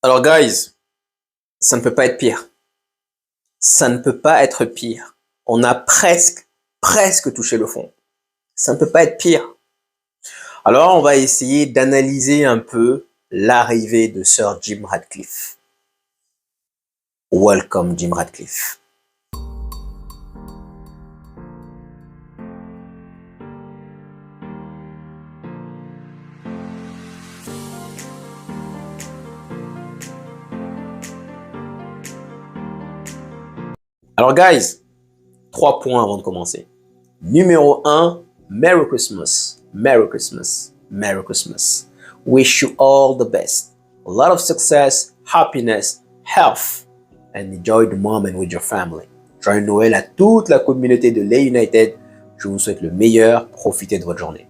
Alors, guys, ça ne peut pas être pire. Ça ne peut pas être pire. On a presque touché le fond. Ça ne peut pas être pire. Alors, on va essayer d'analyser un peu l'arrivée de Sir Jim Ratcliffe. Welcome, Jim Ratcliffe. Alors, guys, 3 points avant de commencer. Numéro 1, Merry Christmas, Merry Christmas, Merry Christmas. Wish you all the best. A lot of success, happiness, health, and enjoy the moment with your family. Joyeux Noël à toute la communauté de Lay United. Je vous souhaite le meilleur. Profitez de votre journée.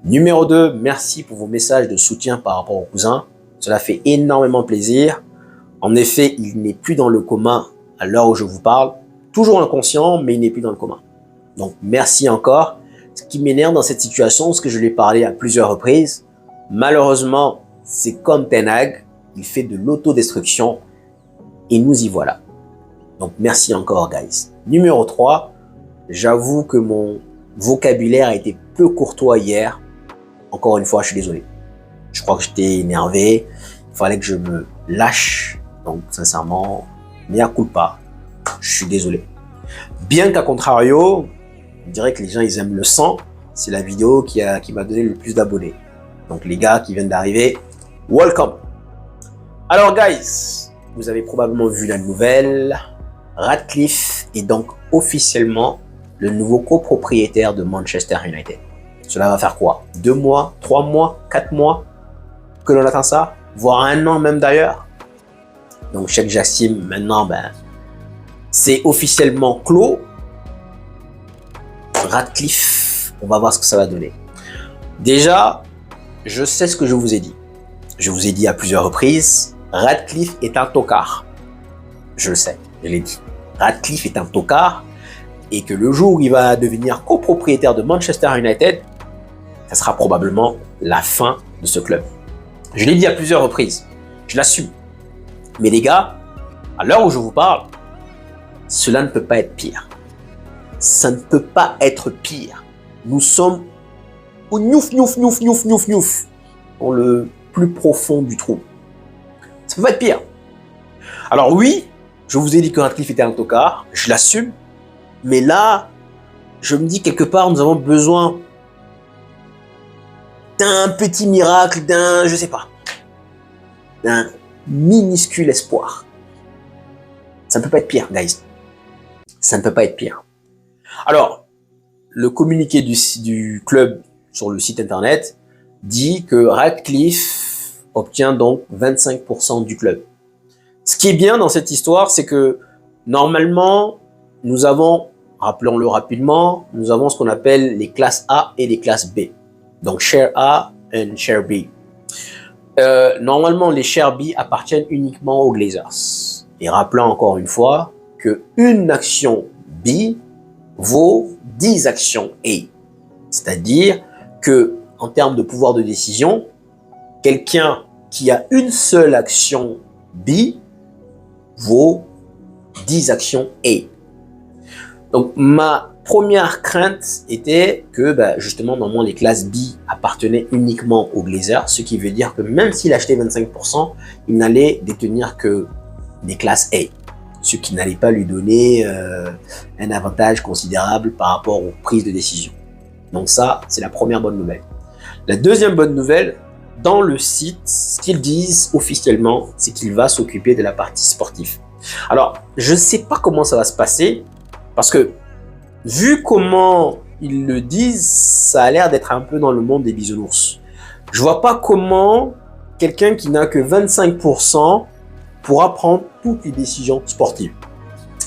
Numéro 2, merci pour vos messages de soutien par rapport au cousin. Cela fait énormément plaisir. En effet, il n'est plus dans le coma à l'heure où je vous parle. Toujours inconscient, mais il n'est plus dans le coma. Donc, merci encore. Ce qui m'énerve dans cette situation, c'est que je l'ai parlé à plusieurs reprises. Malheureusement, c'est comme Ten Hag. Il fait de l'autodestruction. Et nous y voilà. Donc, merci encore, guys. Numéro 3, j'avoue que mon vocabulaire a été peu courtois hier. Encore une fois, je suis désolé. Je crois que j'étais énervé. Il fallait que je me lâche. Donc, sincèrement, mea culpa. Je suis désolé. Bien qu'à contrario, on dirait que les gens, ils aiment le sang. C'est la vidéo qui m'a donné le plus d'abonnés. Donc, les gars qui viennent d'arriver, welcome. Alors, guys, vous avez probablement vu la nouvelle. Ratcliffe est donc officiellement le nouveau copropriétaire de Manchester United. Cela va faire quoi? 2 mois, 3 mois, 4 mois que l'on attend ça? Voire 1 an même d'ailleurs. Donc, Cheikh Jassim, maintenant, c'est officiellement clos. Ratcliffe, on va voir ce que ça va donner. Déjà, je sais ce que je vous ai dit. Je vous ai dit à plusieurs reprises, Ratcliffe est un tocard. Je le sais, je l'ai dit. Ratcliffe est un tocard et que le jour où il va devenir copropriétaire de Manchester United, ça sera probablement la fin de ce club. Je l'ai dit à plusieurs reprises, je l'assume. Mais les gars, à l'heure où je vous parle, cela ne peut pas être pire. Ça ne peut pas être pire. Nous sommes au dans le plus profond du trou. Ça peut pas être pire. Alors oui, je vous ai dit que Ratcliffe était un tocard, je l'assume, mais là, je me dis quelque part, nous avons besoin d'un petit miracle, je sais pas, d'un minuscule espoir. Ça ne peut pas être pire, guys. Ça ne peut pas être pire. Alors, le communiqué du club sur le site internet dit que Ratcliffe obtient donc 25% du club. Ce qui est bien dans cette histoire, c'est que normalement, nous avons, rappelons-le rapidement, nous avons ce qu'on appelle les classes A et les classes B. Donc, Share A et Share B. Normalement, les Share B appartiennent uniquement aux Glazers. Et rappelons encore une fois que une action B vaut 10 actions A. C'est-à-dire que, en termes de pouvoir de décision, quelqu'un qui a une seule action B vaut 10 actions A. Donc, ma première crainte était que, justement, normalement, les classes B appartenaient uniquement aux Glazers, ce qui veut dire que même s'il achetait 25%, il n'allait détenir que des classes A, ce qui n'allait pas lui donner un avantage considérable par rapport aux prises de décision. Donc ça, c'est la première bonne nouvelle. La deuxième bonne nouvelle, dans le site, ce qu'ils disent officiellement, c'est qu'il va s'occuper de la partie sportive. Alors, je ne sais pas comment ça va se passer, parce que vu comment ils le disent, ça a l'air d'être un peu dans le monde des bisounours. Je vois pas comment quelqu'un qui n'a que 25% pourra prendre toutes les décisions sportives.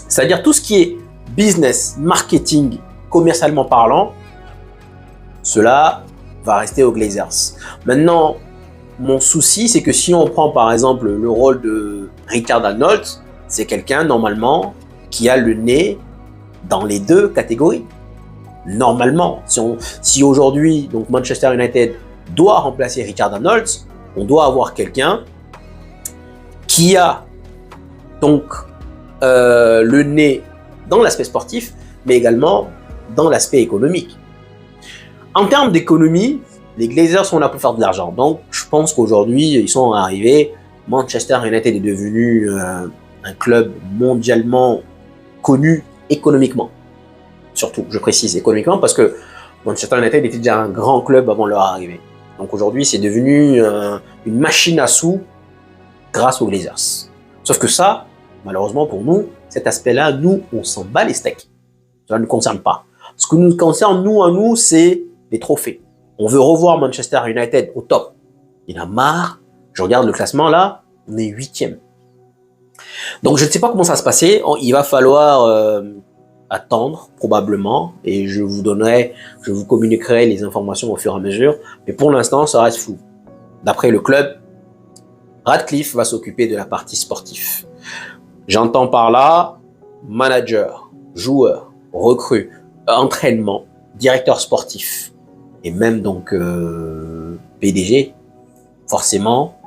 C'est-à-dire tout ce qui est business, marketing, commercialement parlant, cela va rester aux Glazers. Maintenant, mon souci, c'est que si on prend par exemple le rôle de Richard Arnold, c'est quelqu'un normalement qui a le nez dans les deux catégories. Normalement, si aujourd'hui donc Manchester United doit remplacer Richard Arnold, on doit avoir quelqu'un qui a donc le nez dans l'aspect sportif, mais également dans l'aspect économique. En termes d'économie, les Glazers sont là pour faire de l'argent. Donc, je pense qu'aujourd'hui, ils sont arrivés. Manchester United est devenu un club mondialement connu économiquement. Surtout, je précise économiquement, parce que Manchester United était déjà un grand club avant leur arrivée. Donc aujourd'hui, c'est devenu une machine à sous grâce aux Glazers. Sauf que ça, malheureusement pour nous, cet aspect-là, nous, on s'en bat les steaks. Ça ne nous concerne pas. Ce qui nous concerne, nous, c'est les trophées. On veut revoir Manchester United au top. Il en a marre. Je regarde le classement là, on est 8e. Donc je ne sais pas comment ça va se passer. Il va falloir attendre probablement, et je vous communiquerai les informations au fur et à mesure. Mais pour l'instant, ça reste flou. D'après le club, Ratcliffe va s'occuper de la partie sportive. J'entends par là manager, joueur, recrue, entraînement, directeur sportif et même donc PDG. Forcément,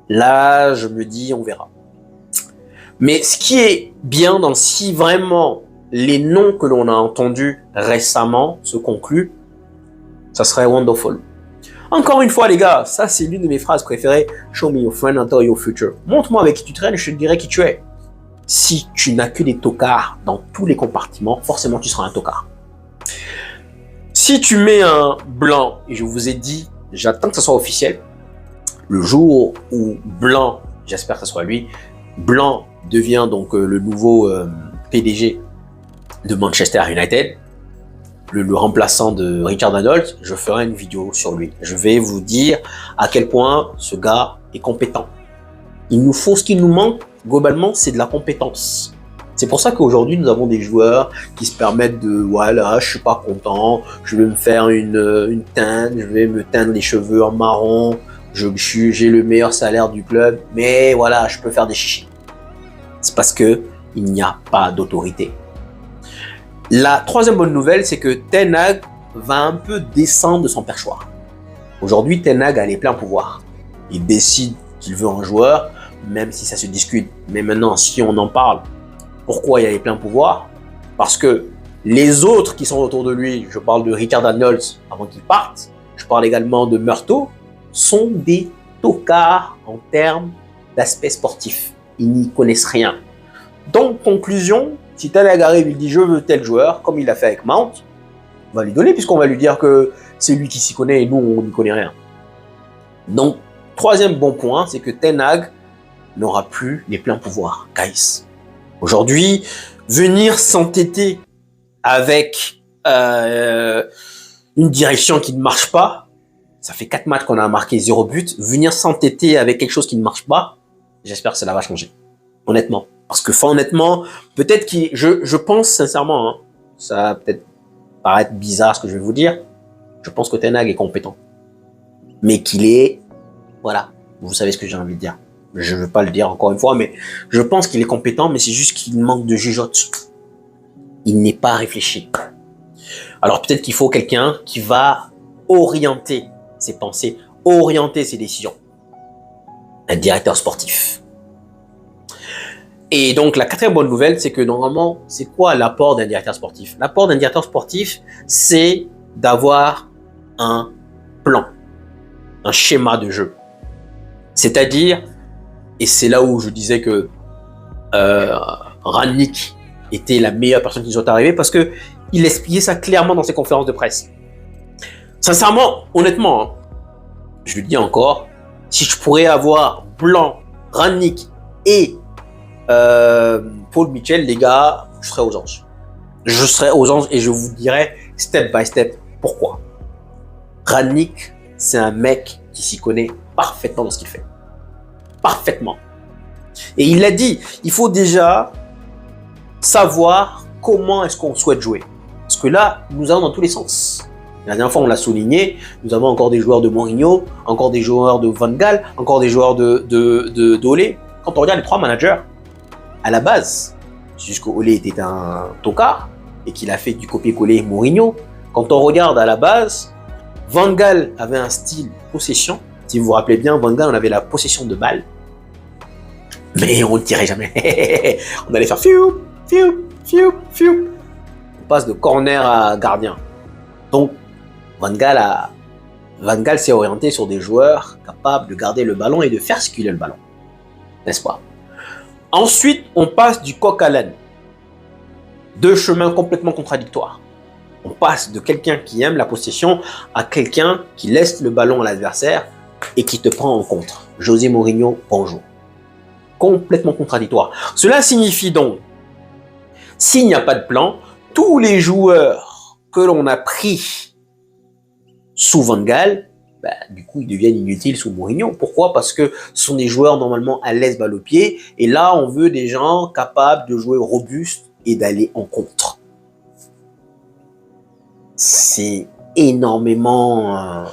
là, je me dis, on verra. Mais ce qui est bien si vraiment les noms que l'on a entendus récemment se concluent, ça serait wonderful. Encore une fois, les gars, ça c'est l'une de mes phrases préférées. Show me your friend and tell your future. Montre-moi avec qui tu traînes, je te dirai qui tu es. Si tu n'as que des tocards dans tous les compartiments, forcément tu seras un tocard. Si tu mets un blanc, et je vous ai dit, j'attends que ça soit officiel, le jour où Blanc, j'espère que ce soit lui, Blanc devient donc le nouveau PDG de Manchester United, le remplaçant de Richard Arnold, je ferai une vidéo sur lui. Je vais vous dire à quel point ce gars est compétent. Il nous faut, ce qui nous manque, globalement, c'est de la compétence. C'est pour ça qu'aujourd'hui, nous avons des joueurs qui se permettent de, voilà, je suis pas content, je vais me faire une teinte, je vais me teindre les cheveux en marron, j'ai le meilleur salaire du club, mais voilà, je peux faire des chichis. C'est parce que il n'y a pas d'autorité. La troisième bonne nouvelle, c'est que Ten Hag va un peu descendre de son perchoir. Aujourd'hui, Ten Hag a les pleins pouvoirs. Il décide qu'il veut un joueur, même si ça se discute. Mais maintenant, si on en parle, pourquoi il a les pleins pouvoirs? Parce que les autres qui sont autour de lui, je parle de Richard Arnold avant qu'il parte, je parle également de Murtough, sont des tocards en termes d'aspect sportif. Ils n'y connaissent rien. Donc, conclusion, si Ten Hag arrive, il dit je veux tel joueur, comme il l'a fait avec Mount, on va lui donner, puisqu'on va lui dire que c'est lui qui s'y connaît et nous, on n'y connaît rien. Donc, troisième bon point, c'est que Ten Hag n'aura plus les pleins pouvoirs. Guys, aujourd'hui, venir s'entêter avec une direction qui ne marche pas, ça fait 4 matchs qu'on a marqué 0 but, venir s'entêter avec quelque chose qui ne marche pas, j'espère que cela va changer. Honnêtement. Parce que, honnêtement, peut-être je pense sincèrement, hein, ça va peut-être paraître bizarre ce que je vais vous dire, je pense que Ten Hag est compétent. Mais qu'il est, voilà, vous savez ce que j'ai envie de dire. Je ne veux pas le dire encore une fois, mais je pense qu'il est compétent, mais c'est juste qu'il manque de jugeote. Il n'est pas réfléchi. Alors peut-être qu'il faut quelqu'un qui va orienter ses pensées, orienter ses décisions. Un directeur sportif. Et donc la quatrième bonne nouvelle, c'est que normalement, c'est quoi l'apport d'un directeur sportif? L'apport d'un directeur sportif, c'est d'avoir un plan, un schéma de jeu. C'est-à-dire, et c'est là où je disais que Rangnick était la meilleure personne qui nous est arrivée, parce que il expliquait ça clairement dans ses conférences de presse. Sincèrement, honnêtement, hein, je le dis encore, si je pourrais avoir Blanc, Rangnick et Paul Mitchell, les gars, je serais aux anges. Je serais aux anges et je vous dirais step by step pourquoi. Rangnick, c'est un mec qui s'y connaît parfaitement dans ce qu'il fait. Parfaitement. Et il l'a dit, il faut déjà savoir comment est-ce qu'on souhaite jouer. Parce que là, nous allons dans tous les sens. La dernière fois, on l'a souligné, nous avons encore des joueurs de Mourinho, encore des joueurs de Van Gaal, encore des joueurs de Ole. Quand on regarde les 3 managers, à la base, jusqu'Ole était un tocard et qu'il a fait du copier-coller Mourinho. Quand on regarde à la base, Van Gaal avait un style possession. Si vous vous rappelez bien, Van Gaal, on avait la possession de balle. Mais on ne tirait jamais. On allait faire fiou, fiou, fiou, fiou. On passe de corner à gardien. Donc, Van Gaal s'est orienté sur des joueurs capables de garder le ballon et de faire circuler le ballon. N'est-ce pas? Ensuite, on passe du coq à l'âne. Deux chemins complètement contradictoires. On passe de quelqu'un qui aime la possession à quelqu'un qui laisse le ballon à l'adversaire et qui te prend en contre. José Mourinho, bonjour. Complètement contradictoire. Cela signifie donc, s'il n'y a pas de plan, tous les joueurs que l'on a pris sous Van Gaal, du coup, ils deviennent inutiles sous Mourinho. Pourquoi? Parce que ce sont des joueurs normalement à l'aise balle au pied. Et là, on veut des gens capables de jouer robuste et d'aller en contre. C'est énormément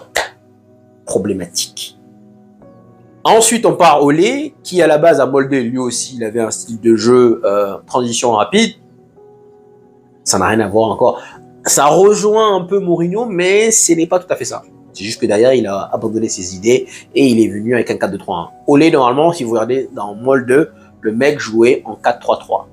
problématique. Ensuite, on part Olé, qui à la base a moldé, lui aussi, il avait un style de jeu transition rapide. Ça n'a rien à voir encore. Ça rejoint un peu Mourinho, mais ce n'est pas tout à fait ça. C'est juste que derrière, il a abandonné ses idées et il est venu avec un 4-2-3-1. Olé, normalement, si vous regardez dans Molde, le mec jouait en 4-3-3.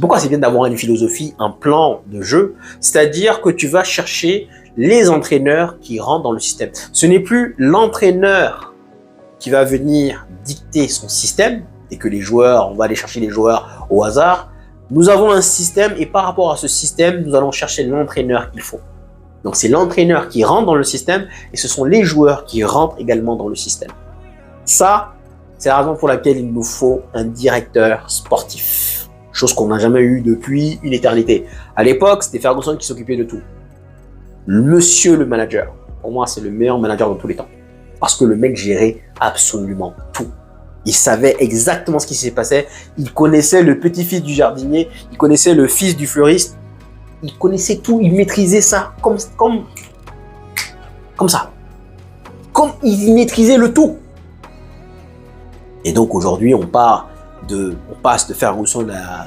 Pourquoi c'est bien d'avoir une philosophie, un plan de jeu? C'est-à-dire que tu vas chercher les entraîneurs qui rentrent dans le système. Ce n'est plus l'entraîneur qui va venir dicter son système et que les joueurs, on va aller chercher les joueurs au hasard. Nous avons un système et par rapport à ce système, nous allons chercher l'entraîneur qu'il faut. Donc c'est l'entraîneur qui rentre dans le système et ce sont les joueurs qui rentrent également dans le système. Ça, c'est la raison pour laquelle il nous faut un directeur sportif. Chose qu'on n'a jamais eu depuis une éternité. À l'époque, c'était Ferguson qui s'occupait de tout. Monsieur le manager. Pour moi, c'est le meilleur manager de tous les temps. Parce que le mec gérait absolument tout. Il savait exactement ce qui s'est passé. Il connaissait le petit-fils du jardinier. Il connaissait le fils du fleuriste. Il connaissait tout. Il maîtrisait ça comme ça. Comme il maîtrisait le tout. Et donc aujourd'hui, on passe de Ferguson à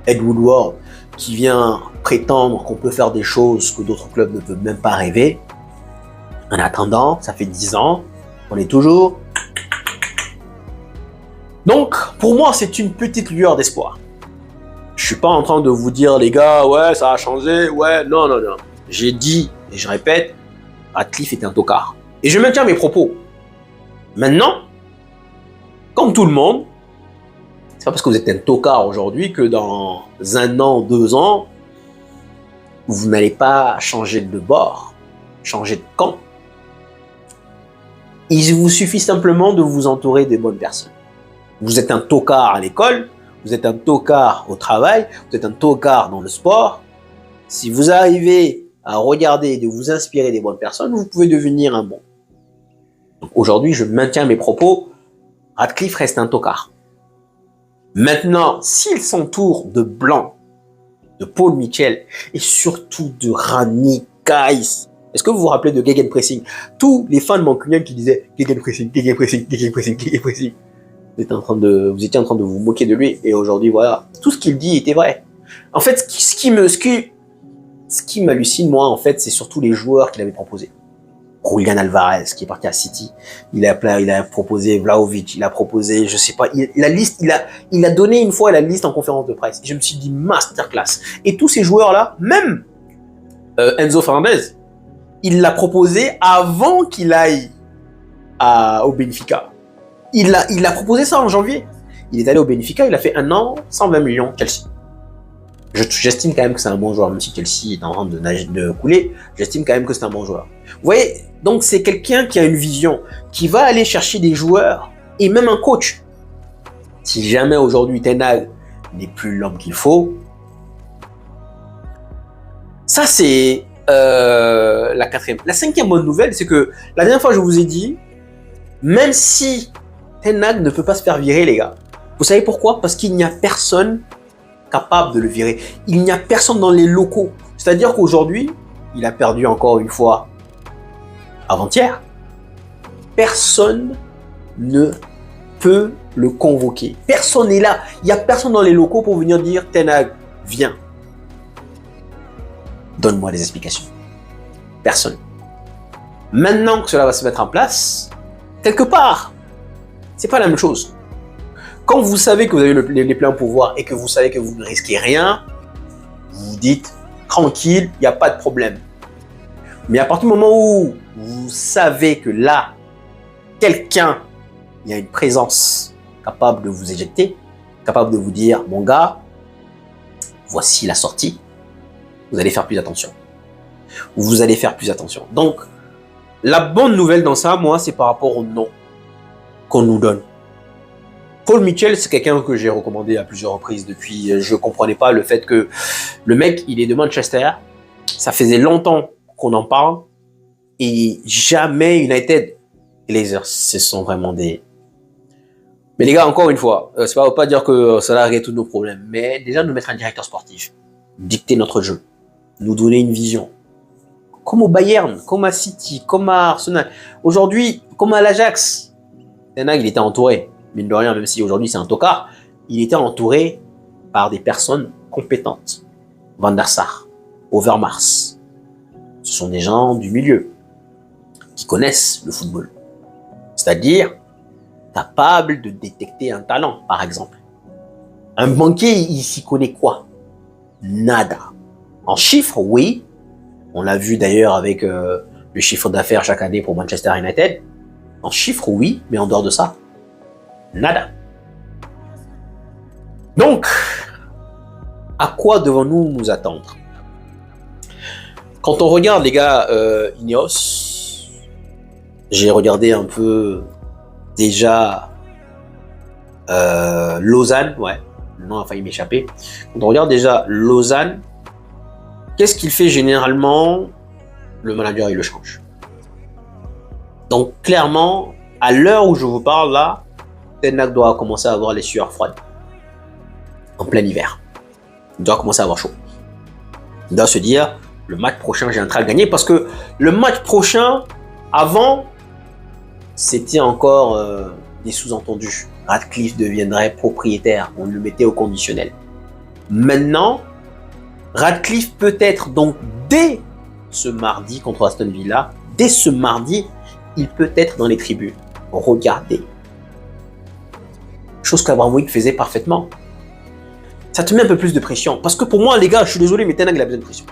Ed Woodward qui vient prétendre qu'on peut faire des choses que d'autres clubs ne peuvent même pas rêver. En attendant, ça fait 10 ans, on est toujours... Donc, pour moi, c'est une petite lueur d'espoir. Je suis pas en train de vous dire, les gars, ouais, ça a changé, ouais, non. J'ai dit, et je répète, Ratcliffe est un tocard. Et je maintiens mes propos. Maintenant, comme tout le monde, c'est pas parce que vous êtes un tocard aujourd'hui que dans 1 an, 2 ans, vous n'allez pas changer de bord, changer de camp. Il vous suffit simplement de vous entourer des bonnes personnes. Vous êtes un tocard à l'école, vous êtes un tocard au travail, vous êtes un tocard dans le sport. Si vous arrivez à regarder et de vous inspirer des bonnes personnes, vous pouvez devenir un bon. Aujourd'hui, je maintiens mes propos. Ratcliffe reste un tocard. Maintenant, s'il s'entoure de Blanc, de Paul Mitchell et surtout de Rani Kais, est-ce que vous vous rappelez de Gegenpressing? Tous les fans mancuniens qui disaient Gegenpressing. Vous étiez en train de vous moquer de lui et aujourd'hui, voilà, tout ce qu'il dit était vrai. En fait, ce qui m'hallucine, moi, en fait, c'est surtout les joueurs qu'il avait proposés. Julian Alvarez, qui est parti à City, il a proposé Vlahovic, il a proposé, je sais pas, il a donné une fois la liste en conférence de presse. Je me suis dit, masterclass. Et tous ces joueurs-là, même Enzo Fernandez, il l'a proposé avant qu'il aille au Benfica. Il a proposé ça en janvier. Il est allé au Benfica, il a fait 1 an, 120 millions, Chelsea. J'estime quand même que c'est un bon joueur, même si Chelsea est en train de couler, j'estime quand même que c'est un bon joueur. Vous voyez, donc c'est quelqu'un qui a une vision, qui va aller chercher des joueurs, et même un coach. Si jamais aujourd'hui Ten Hag n'est plus l'homme qu'il faut, ça c'est la 4e. La 5e bonne nouvelle, c'est que la dernière fois je vous ai dit, même si Ten Hag ne peut pas se faire virer, les gars, vous savez pourquoi? Parce qu'il n'y a personne capable de le virer. Il n'y a personne dans les locaux. C'est-à-dire qu'aujourd'hui, il a perdu encore une fois avant-hier. Personne ne peut le convoquer. Personne n'est là. Il n'y a personne dans les locaux pour venir dire Ten Hag, viens. Donne-moi des explications. Personne. Maintenant que cela va se mettre en place, quelque part, c'est pas la même chose. Quand vous savez que vous avez les pleins pouvoirs et que vous savez que vous ne risquez rien, vous vous dites tranquille, il n'y a pas de problème. Mais à partir du moment où vous savez que là, quelqu'un, il y a une présence capable de vous éjecter, capable de vous dire, mon gars, voici la sortie, vous allez faire plus attention. Vous allez faire plus attention. Donc, la bonne nouvelle dans ça, moi, c'est par rapport au nom qu'on nous donne. Paul Mitchell, c'est quelqu'un que j'ai recommandé à plusieurs reprises depuis. Je ne comprenais pas le fait que le mec, il est de Manchester. Ça faisait longtemps qu'on en parle. Et jamais United et les Glazers, ce sont vraiment des... Mais les gars, encore une fois, ça ne veut pas dire que ça va régler tous nos problèmes. Mais déjà, nous mettre un directeur sportif, dicter notre jeu, nous donner une vision. Comme au Bayern, comme à City, comme à Arsenal. Aujourd'hui, comme à l'Ajax. Ten Hag, il était entouré. Mine de rien, même si aujourd'hui c'est un tocard, il était entouré par des personnes compétentes. Van der Sar, Overmars. Ce sont des gens du milieu qui connaissent le football. C'est-à-dire capables de détecter un talent, par exemple. Un banquier, il s'y connaît quoi? Nada. En chiffres, oui. On l'a vu d'ailleurs avec le chiffre d'affaires chaque année pour Manchester United. En chiffres, oui, mais en dehors de ça, nada. Donc, à quoi devons-nous nous attendre? Quand on regarde les gars Ineos, j'ai regardé un peu déjà Lausanne, ouais, le nom a failli m'échapper. Quand on regarde déjà Lausanne, qu'est-ce qu'il fait généralement? Le manager, il le change. Donc clairement, à l'heure où je vous parle là, Ten Hag doit commencer à avoir les sueurs froides. En plein hiver. Il doit commencer à avoir chaud. Il doit se dire, le match prochain, j'ai un train à gagner. Parce que le match prochain, avant, c'était encore des sous-entendus. Radcliffe deviendrait propriétaire. On le mettait au conditionnel. Maintenant, Radcliffe peut être donc dès ce mardi contre Aston Villa, dès ce mardi, il peut être dans les tribunes. Regardez. Chose qu'Abramovic faisait parfaitement. Ça te met un peu plus de pression. Parce que pour moi, les gars, je suis désolé, mais Ten Hag, il a besoin de pression.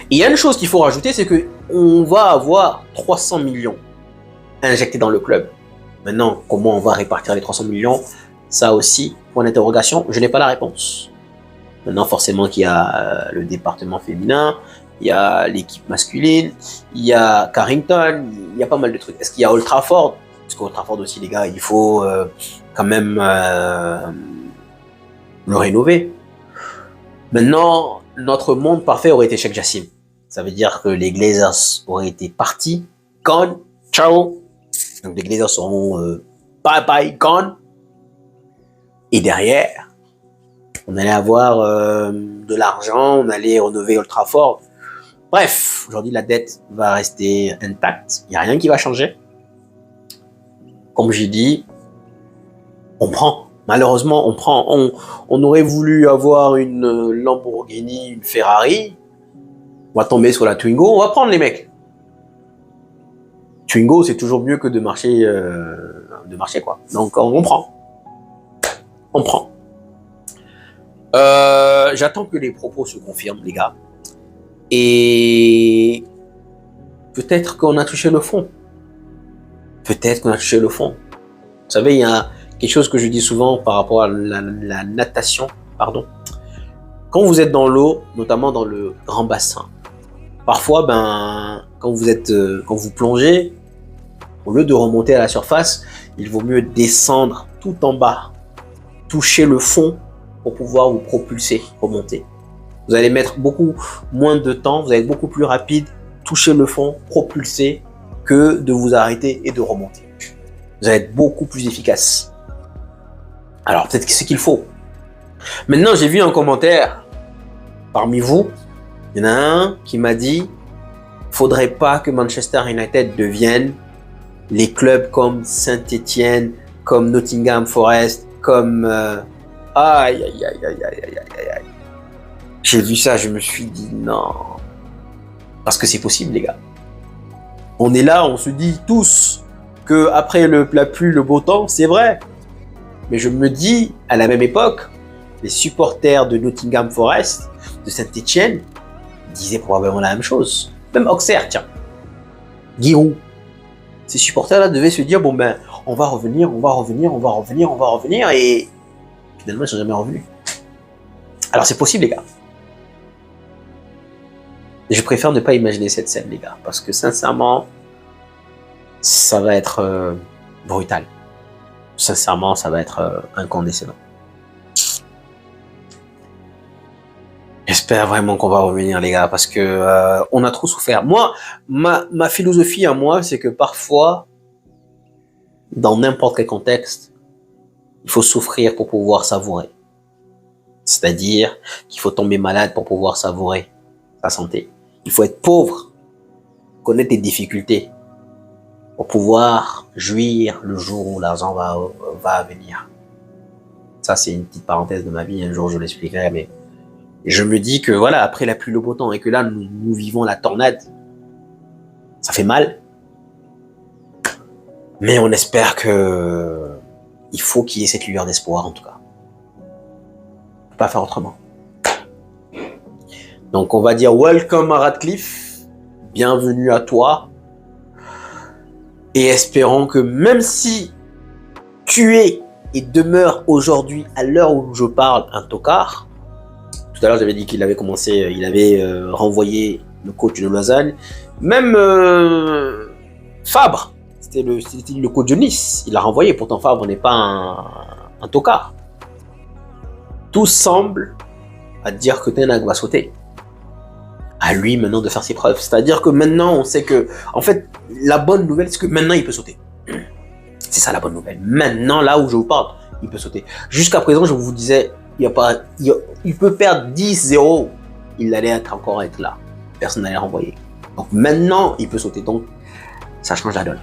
Et il y a une chose qu'il faut rajouter, c'est qu'on va avoir 300 millions injectés dans le club. Maintenant, comment on va répartir les 300 millions? Ça aussi, point d'interrogation, je n'ai pas la réponse. Maintenant, forcément qu'il y a le département féminin, il y a l'équipe masculine, il y a Carrington, il y a pas mal de trucs. Est-ce qu'il y a Old Trafford? Parce qu'Old Trafford aussi, les gars, il faut quand même le rénover. Maintenant, notre monde parfait aurait été Cheikh Jassim. Ça veut dire que les Glazers auraient été partis, gone, ciao. Donc les Glazers seront bye bye, gone. Et derrière, on allait avoir de l'argent, on allait rénover Old Trafford. Bref, aujourd'hui la dette va rester intacte, il n'y a rien qui va changer. Comme j'ai dit, on prend. Malheureusement, on prend. On aurait voulu avoir une Lamborghini, une Ferrari. On va tomber sur la Twingo, on va prendre les mecs. Twingo, c'est toujours mieux que de marcher quoi. Donc on prend. On prend. J'attends que les propos se confirment, les gars. Et peut-être qu'on a touché le fond. Peut-être qu'on a touché le fond. Vous savez, il y a quelque chose que je dis souvent par rapport à la natation. Pardon. Quand vous êtes dans l'eau, notamment dans le grand bassin, parfois, quand vous plongez, au lieu de remonter à la surface, il vaut mieux descendre tout en bas, toucher le fond pour pouvoir vous propulser, remonter. Vous allez mettre beaucoup moins de temps, vous allez être beaucoup plus rapide, toucher le fond, propulser, que de vous arrêter et de remonter. Vous allez être beaucoup plus efficace. Alors peut-être que c'est ce qu'il faut. Maintenant, j'ai vu un commentaire parmi vous. Il y en a un qui m'a dit « Faudrait pas que Manchester United devienne les clubs comme Saint-Étienne, comme Nottingham Forest, comme... Aïe, aïe, aïe, aïe, aïe, aïe, aïe, aïe. » J'ai vu ça, je me suis dit non. Parce que c'est possible, les gars. On est là, on se dit tous que après la pluie, le beau temps, c'est vrai. Mais je me dis, à la même époque, les supporters de Nottingham Forest, de Saint-Etienne, disaient probablement la même chose. Même Auxerre, tiens. Giroud. Ces supporters-là devaient se dire, bon ben, on va revenir, et finalement, ils sont jamais revenus. Alors c'est possible, les gars. Je préfère ne pas imaginer cette scène, les gars, parce que sincèrement, ça va être brutal. Sincèrement, ça va être incandescent. J'espère vraiment qu'on va revenir, les gars, parce que on a trop souffert. Moi, ma philosophie à moi, c'est que parfois, dans n'importe quel contexte, il faut souffrir pour pouvoir savourer. C'est-à-dire qu'il faut tomber malade pour pouvoir savourer sa santé. Il faut être pauvre, connaître les difficultés, pour pouvoir jouir le jour où l'argent va venir. Ça, c'est une petite parenthèse de ma vie. Un jour, je l'expliquerai, mais je me dis que voilà, après la pluie, le beau temps, et que là, nous vivons la tornade, ça fait mal. Mais on espère que il faut qu'il y ait cette lueur d'espoir, en tout cas. On peut pas faire autrement. Donc, on va dire welcome à Radcliffe. Bienvenue à toi. Et espérons que même si tu es et demeure aujourd'hui, à l'heure où je parle, un tocard. Tout à l'heure, j'avais dit qu'il avait commencé, il avait renvoyé le coach de Lausanne. Même Fabre, c'était le coach de Nice, il l'a renvoyé. Pourtant, Fabre n'est pas un tocard. Tout semble à dire que Ten Hag va sauter. À lui maintenant de faire ses preuves. C'est-à-dire que maintenant, on sait que, en fait, la bonne nouvelle, c'est que maintenant, il peut sauter. C'est ça la bonne nouvelle. Maintenant, là où je vous parle, il peut sauter. Jusqu'à présent, je vous disais, il peut perdre 10-0. Il allait encore être là. Personne n'allait renvoyer. Donc maintenant, il peut sauter. Donc, ça change la donne.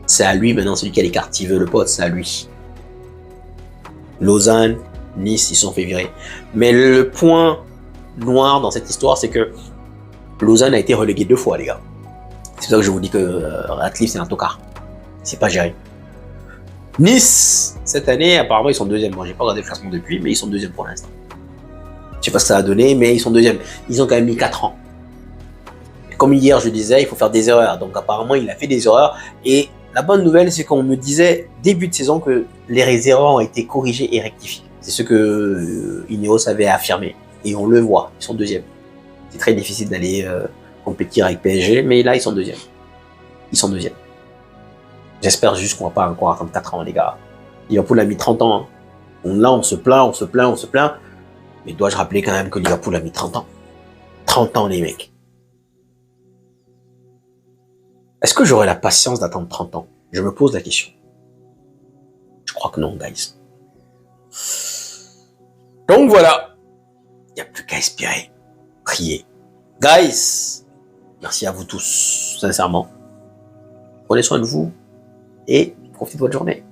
C'est à lui maintenant, celui qui a les cartes. Il veut le pote, c'est à lui. Lausanne, Nice, ils sont fait virer. Mais le point noir dans cette histoire, c'est que Lausanne a été relégué 2 fois, les gars. C'est pour ça que je vous dis que Radcliffe, c'est un tocard. C'est pas géré. Nice, cette année, apparemment, ils sont deuxième. Moi, j'ai pas regardé le classement depuis, mais ils sont deuxième pour l'instant. Je sais pas ce que ça a donné, mais ils sont deuxième. Ils ont quand même mis 4 ans. Comme hier, je disais, il faut faire des erreurs. Donc, apparemment, il a fait des erreurs. Et la bonne nouvelle, c'est qu'on me disait, début de saison, que les erreurs ont été corrigées et rectifiées. C'est ce que Ineos avait affirmé. Et on le voit, ils sont deuxième. C'est très difficile d'aller compétir avec PSG, mais là, ils sont deuxième. Ils sont deuxième. J'espère juste qu'on va pas encore attendre 4 ans, les gars. Liverpool a mis 30 ans. Hein. Là, on se plaint. Mais dois-je rappeler quand même que Liverpool a mis 30 ans. 30 ans, les mecs. Est-ce que j'aurai la patience d'attendre 30 ans? Je me pose la question. Je crois que non, guys. Donc voilà. Il n'y a plus qu'à espérer. Prier. Guys, merci à vous tous, sincèrement. Prenez soin de vous et profitez de votre journée.